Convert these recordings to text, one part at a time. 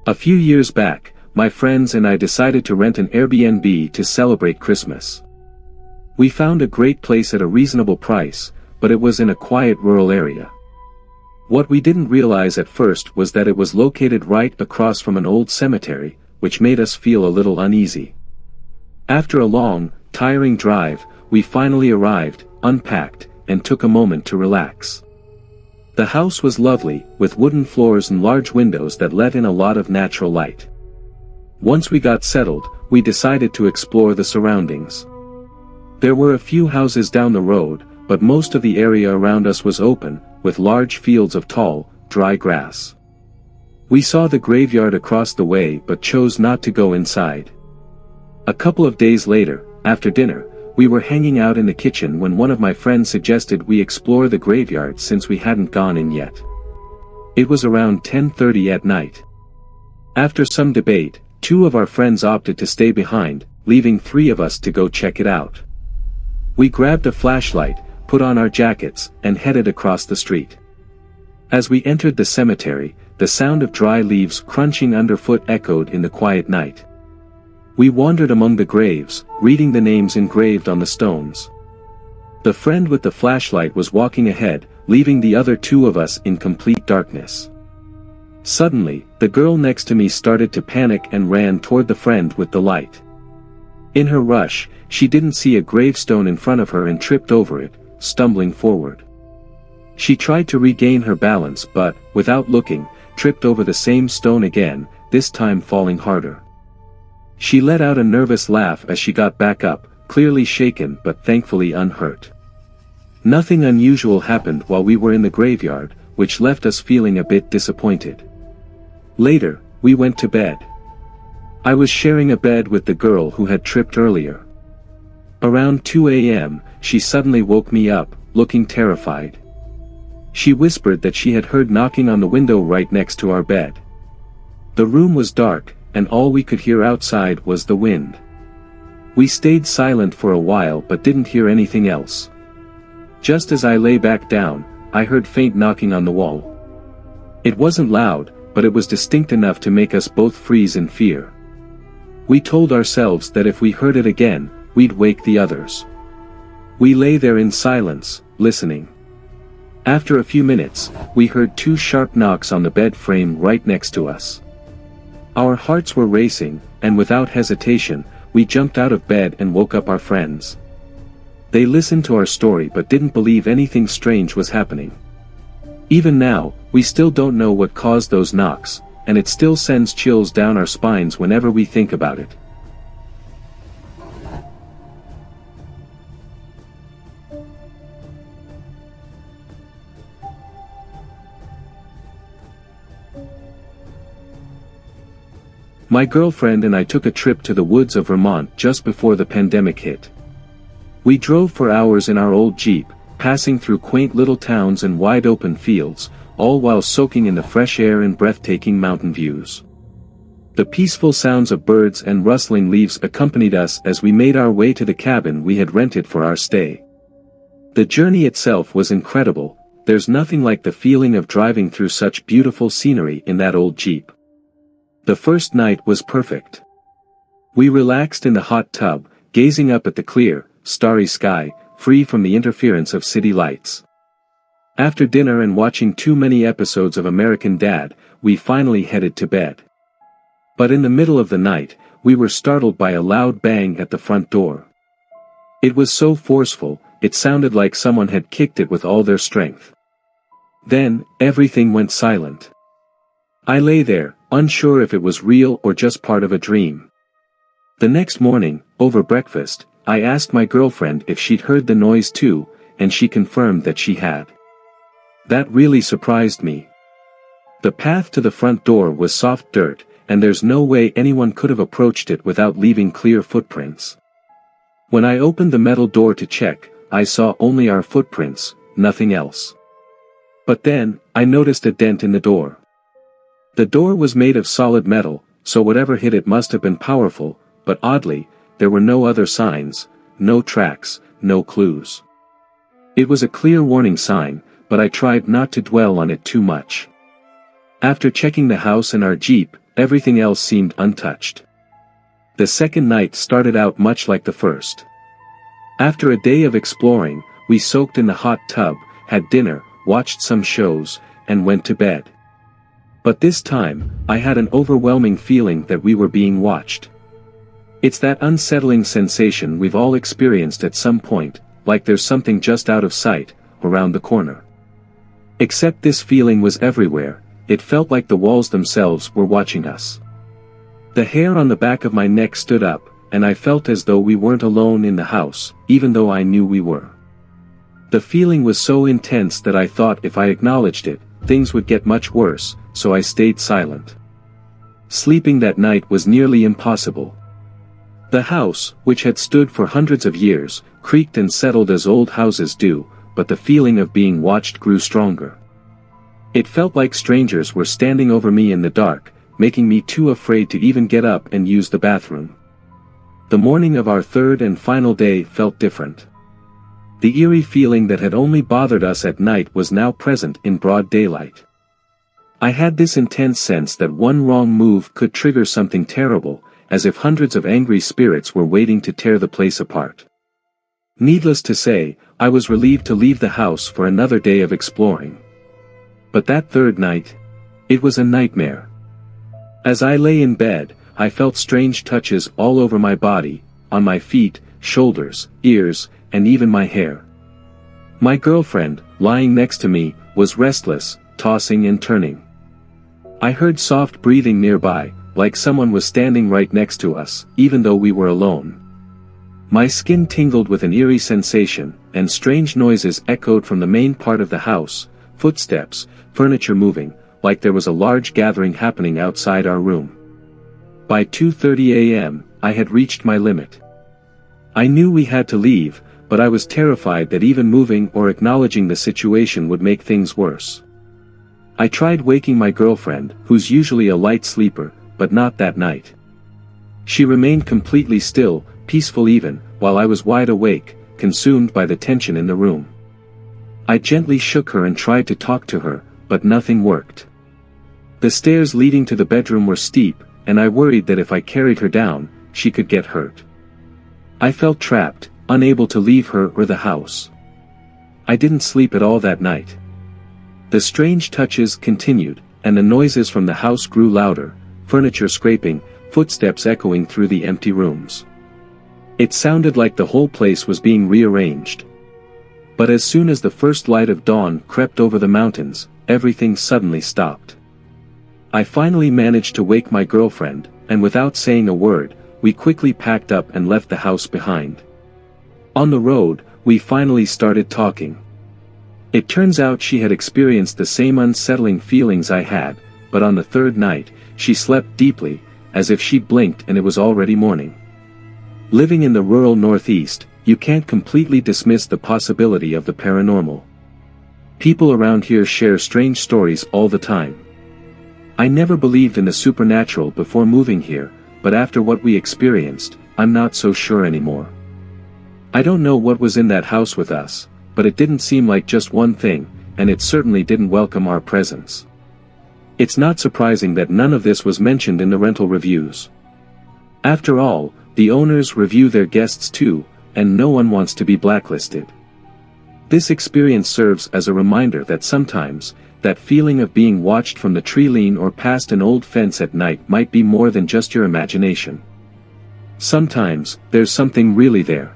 A few years back, my friends and I decided to rent an Airbnb to celebrate Christmas. We found a great place at a reasonable price, but it was in a quiet rural area. What we didn't realize at first was that it was located right across from an old cemetery, which made us feel a little uneasy. After a long, tiring drive, we finally arrived, unpacked, and took a moment to relax. The house was lovely, with wooden floors and large windows that let in a lot of natural light. Once we got settled, we decided to explore the surroundings. There were a few houses down the road, but most of the area around us was open, with large fields of tall, dry grass. We saw the graveyard across the way but chose not to go inside. A couple of days later, after dinner, we were hanging out in the kitchen when one of my friends suggested we explore the graveyard since we hadn't gone in yet. It was around 10:30 at night. After some debate, two of our friends opted to stay behind, leaving three of us to go check it out. We grabbed a flashlight, put on our jackets, and headed across the street. As we entered the cemetery, the sound of dry leaves crunching underfoot echoed in the quiet night. We wandered among the graves, reading the names engraved on the stones. The friend with the flashlight was walking ahead, leaving the other two of us in complete darkness. Suddenly, the girl next to me started to panic and ran toward the friend with the light. In her rush, she didn't see a gravestone in front of her and tripped over it, stumbling forward. She tried to regain her balance but, without looking, tripped over the same stone again, this time falling harder. She let out a nervous laugh as she got back up, clearly shaken but thankfully unhurt. Nothing unusual happened while we were in the graveyard, which left us feeling a bit disappointed. Later, we went to bed. I was sharing a bed with the girl who had tripped earlier. Around 2 a.m., she suddenly woke me up, looking terrified. She whispered that she had heard knocking on the window right next to our bed. The room was dark, and all we could hear outside was the wind. We stayed silent for a while but didn't hear anything else. Just as I lay back down, I heard faint knocking on the wall. It wasn't loud, but it was distinct enough to make us both freeze in fear. We told ourselves that if we heard it again, we'd wake the others. We lay there in silence, listening. After a few minutes, we heard two sharp knocks on the bed frame right next to us. Our hearts were racing, and without hesitation, we jumped out of bed and woke up our friends. They listened to our story but didn't believe anything strange was happening. Even now, we still don't know what caused those knocks, and it still sends chills down our spines whenever we think about it. My girlfriend and I took a trip to the woods of Vermont just before the pandemic hit. We drove for hours in our old Jeep, passing through quaint little towns and wide open fields, all while soaking in the fresh air and breathtaking mountain views. The peaceful sounds of birds and rustling leaves accompanied us as we made our way to the cabin we had rented for our stay. The journey itself was incredible. There's nothing like the feeling of driving through such beautiful scenery in that old Jeep. The first night was perfect. We relaxed in the hot tub, gazing up at the clear, starry sky, free from the interference of city lights. After dinner and watching too many episodes of American Dad, we finally headed to bed. But in the middle of the night, we were startled by a loud bang at the front door. It was so forceful, it sounded like someone had kicked it with all their strength. Then, everything went silent. I lay there, unsure if it was real or just part of a dream. The next morning, over breakfast, I asked my girlfriend if she'd heard the noise too, and she confirmed that she had. That really surprised me. The path to the front door was soft dirt, and there's no way anyone could have approached it without leaving clear footprints. When I opened the metal door to check, I saw only our footprints, nothing else. But then, I noticed a dent in the door. The door was made of solid metal, so whatever hit it must have been powerful, but oddly, there were no other signs, no tracks, no clues. It was a clear warning sign, but I tried not to dwell on it too much. After checking the house and our Jeep, everything else seemed untouched. The second night started out much like the first. After a day of exploring, we soaked in the hot tub, had dinner, watched some shows, and went to bed. But this time, I had an overwhelming feeling that we were being watched. It's that unsettling sensation we've all experienced at some point, like there's something just out of sight, around the corner. Except this feeling was everywhere, it felt like the walls themselves were watching us. The hair on the back of my neck stood up, and I felt as though we weren't alone in the house, even though I knew we were. The feeling was so intense that I thought if I acknowledged it, things would get much worse, so I stayed silent. Sleeping that night was nearly impossible. The house, which had stood for hundreds of years, creaked and settled as old houses do, but the feeling of being watched grew stronger. It felt like strangers were standing over me in the dark, making me too afraid to even get up and use the bathroom. The morning of our third and final day felt different. The eerie feeling that had only bothered us at night was now present in broad daylight. I had this intense sense that one wrong move could trigger something terrible, as if hundreds of angry spirits were waiting to tear the place apart. Needless to say, I was relieved to leave the house for another day of exploring. But that third night, it was a nightmare. As I lay in bed, I felt strange touches all over my body, on my feet, shoulders, ears, and even my hair. My girlfriend, lying next to me, was restless, tossing and turning. I heard soft breathing nearby, like someone was standing right next to us, even though we were alone. My skin tingled with an eerie sensation, and strange noises echoed from the main part of the house, footsteps, furniture moving, like there was a large gathering happening outside our room. By 2:30 a.m., I had reached my limit. I knew we had to leave, but I was terrified that even moving or acknowledging the situation would make things worse. I tried waking my girlfriend, who's usually a light sleeper, but not that night. She remained completely still, peaceful even, while I was wide awake, consumed by the tension in the room. I gently shook her and tried to talk to her, but nothing worked. The stairs leading to the bedroom were steep, and I worried that if I carried her down, she could get hurt. I felt trapped, unable to leave her or the house. I didn't sleep at all that night. The strange touches continued, and the noises from the house grew louder, furniture scraping, footsteps echoing through the empty rooms. It sounded like the whole place was being rearranged. But as soon as the first light of dawn crept over the mountains, everything suddenly stopped. I finally managed to wake my girlfriend, and without saying a word, we quickly packed up and left the house behind. On the road, we finally started talking. It turns out she had experienced the same unsettling feelings I had, but on the third night, she slept deeply, as if she blinked and it was already morning. Living in the rural Northeast, you can't completely dismiss the possibility of the paranormal. People around here share strange stories all the time. I never believed in the supernatural before moving here, but after what we experienced, I'm not so sure anymore. I don't know what was in that house with us, but it didn't seem like just one thing, and it certainly didn't welcome our presence. It's not surprising that none of this was mentioned in the rental reviews. After all, the owners review their guests too, and no one wants to be blacklisted. This experience serves as a reminder that sometimes, that feeling of being watched from the tree line or past an old fence at night might be more than just your imagination. Sometimes, there's something really there.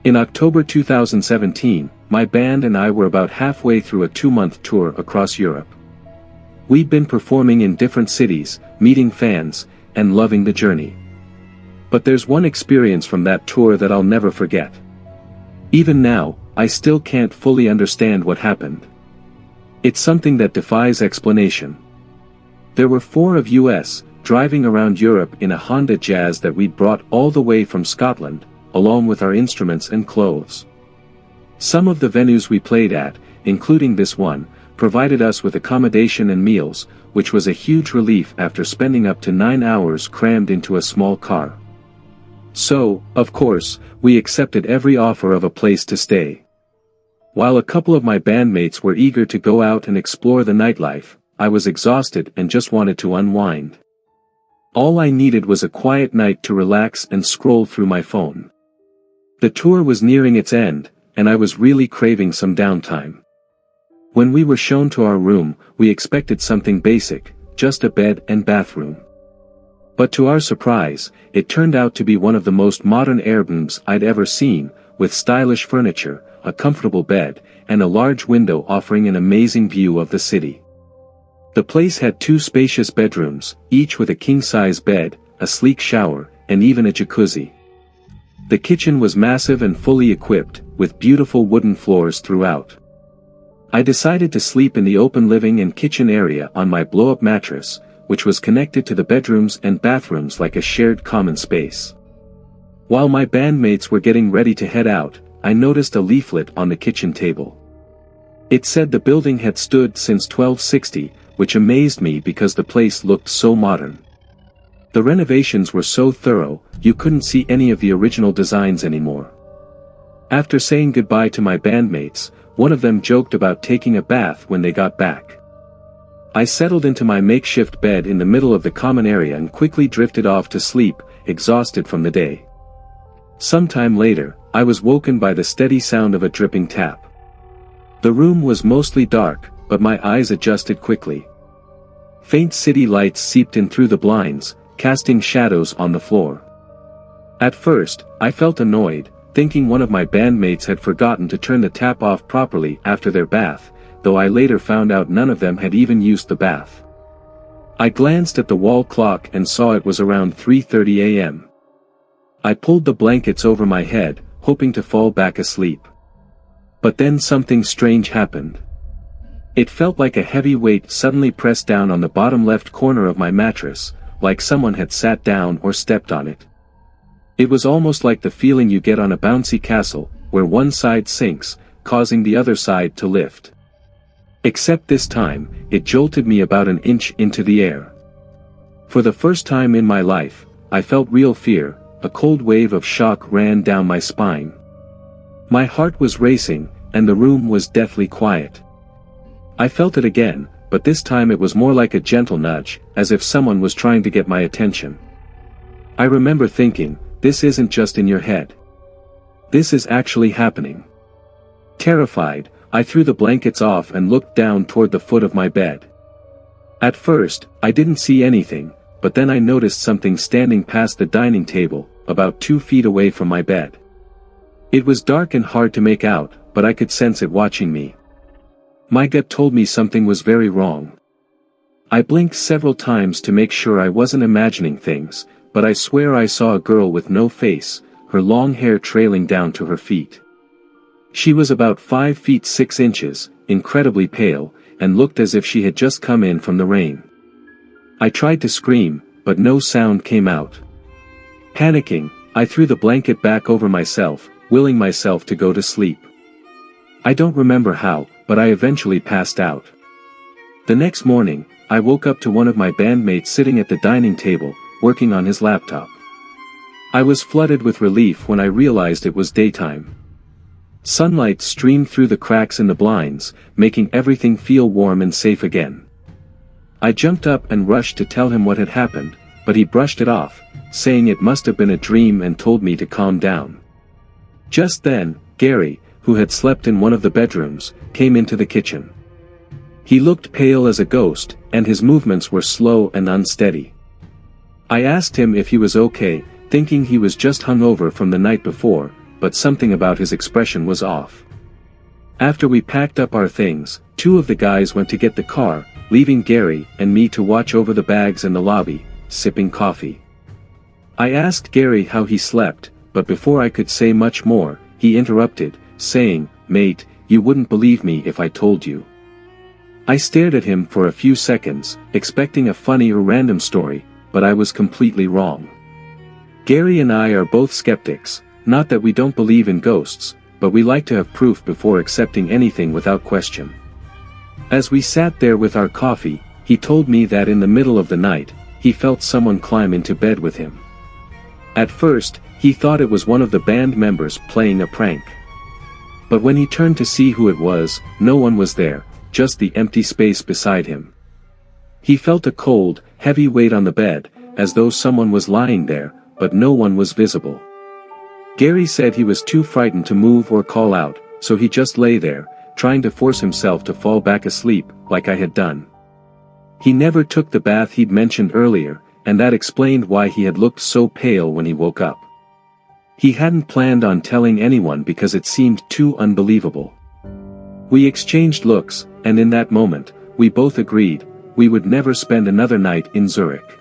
In October 2017, my band and I were about halfway through a 2-month tour across Europe. We'd been performing in different cities, meeting fans, and loving the journey. But there's one experience from that tour that I'll never forget. Even now, I still can't fully understand what happened. It's something that defies explanation. There were 4 of us, driving around Europe in a Honda Jazz that we'd brought all the way from Scotland, along with our instruments and clothes. Some of the venues we played at, including this one, provided us with accommodation and meals, which was a huge relief after spending up to 9 hours crammed into a small car. So, of course, we accepted every offer of a place to stay. While a couple of my bandmates were eager to go out and explore the nightlife, I was exhausted and just wanted to unwind. All I needed was a quiet night to relax and scroll through my phone. The tour was nearing its end, and I was really craving some downtime. When we were shown to our room, we expected something basic, just a bed and bathroom. But to our surprise, it turned out to be one of the most modern Airbnbs I'd ever seen, with stylish furniture, a comfortable bed, and a large window offering an amazing view of the city. The place had 2 spacious bedrooms, each with a king-size bed, a sleek shower, and even a jacuzzi. The kitchen was massive and fully equipped, with beautiful wooden floors throughout. I decided to sleep in the open living and kitchen area on my blow-up mattress, which was connected to the bedrooms and bathrooms like a shared common space. While my bandmates were getting ready to head out, I noticed a leaflet on the kitchen table. It said the building had stood since 1260, which amazed me because the place looked so modern. The renovations were so thorough, you couldn't see any of the original designs anymore. After saying goodbye to my bandmates, one of them joked about taking a bath when they got back. I settled into my makeshift bed in the middle of the common area and quickly drifted off to sleep, exhausted from the day. Sometime later, I was woken by the steady sound of a dripping tap. The room was mostly dark, but my eyes adjusted quickly. Faint city lights seeped in through the blinds, casting shadows on the floor. At first, I felt annoyed, thinking one of my bandmates had forgotten to turn the tap off properly after their bath, though I later found out none of them had even used the bath. I glanced at the wall clock and saw it was around 3:30 a.m. I pulled the blankets over my head, hoping to fall back asleep. But then something strange happened. It felt like a heavy weight suddenly pressed down on the bottom left corner of my mattress, like someone had sat down or stepped on it. It was almost like the feeling you get on a bouncy castle, where one side sinks, causing the other side to lift. Except this time, it jolted me about an inch into the air. For the first time in my life, I felt real fear. A cold wave of shock ran down my spine. My heart was racing, and the room was deathly quiet. I felt it again, but this time it was more like a gentle nudge, as if someone was trying to get my attention. I remember thinking, this isn't just in your head. This is actually happening. Terrified, I threw the blankets off and looked down toward the foot of my bed. At first, I didn't see anything, but then I noticed something standing past the dining table, about 2 feet away from my bed. It was dark and hard to make out, but I could sense it watching me. My gut told me something was very wrong. I blinked several times to make sure I wasn't imagining things, but I swear I saw a girl with no face, her long hair trailing down to her feet. She was about 5 feet 6 inches, incredibly pale, and looked as if she had just come in from the rain. I tried to scream, but no sound came out. Panicking, I threw the blanket back over myself, willing myself to go to sleep. I don't remember how, but I eventually passed out. The next morning, I woke up to one of my bandmates sitting at the dining table, working on his laptop. I was flooded with relief when I realized it was daytime. Sunlight streamed through the cracks in the blinds, making everything feel warm and safe again. I jumped up and rushed to tell him what had happened, but he brushed it off, saying it must have been a dream and told me to calm down. Just then, Gary, who had slept in one of the bedrooms, came into the kitchen. He looked pale as a ghost, and his movements were slow and unsteady. I asked him if he was okay, thinking he was just hungover from the night before, but something about his expression was off. After we packed up our things, 2 of the guys went to get the car, leaving Gary and me to watch over the bags in the lobby, sipping coffee. I asked Gary how he slept, but before I could say much more, he interrupted, saying, "Mate, you wouldn't believe me if I told you." I stared at him for a few seconds, expecting a funny or random story, but I was completely wrong. Gary and I are both skeptics, not that we don't believe in ghosts, but we like to have proof before accepting anything without question. As we sat there with our coffee, he told me that in the middle of the night, he felt someone climb into bed with him. At first, he thought it was one of the band members playing a prank. But when he turned to see who it was, no one was there, just the empty space beside him. He felt a cold, heavy weight on the bed, as though someone was lying there, but no one was visible. Gary said he was too frightened to move or call out, so he just lay there, trying to force himself to fall back asleep, like I had done. He never took the bath he'd mentioned earlier, and that explained why he had looked so pale when he woke up. He hadn't planned on telling anyone because it seemed too unbelievable. We exchanged looks, and in that moment, we both agreed, we would never spend another night in Zurich.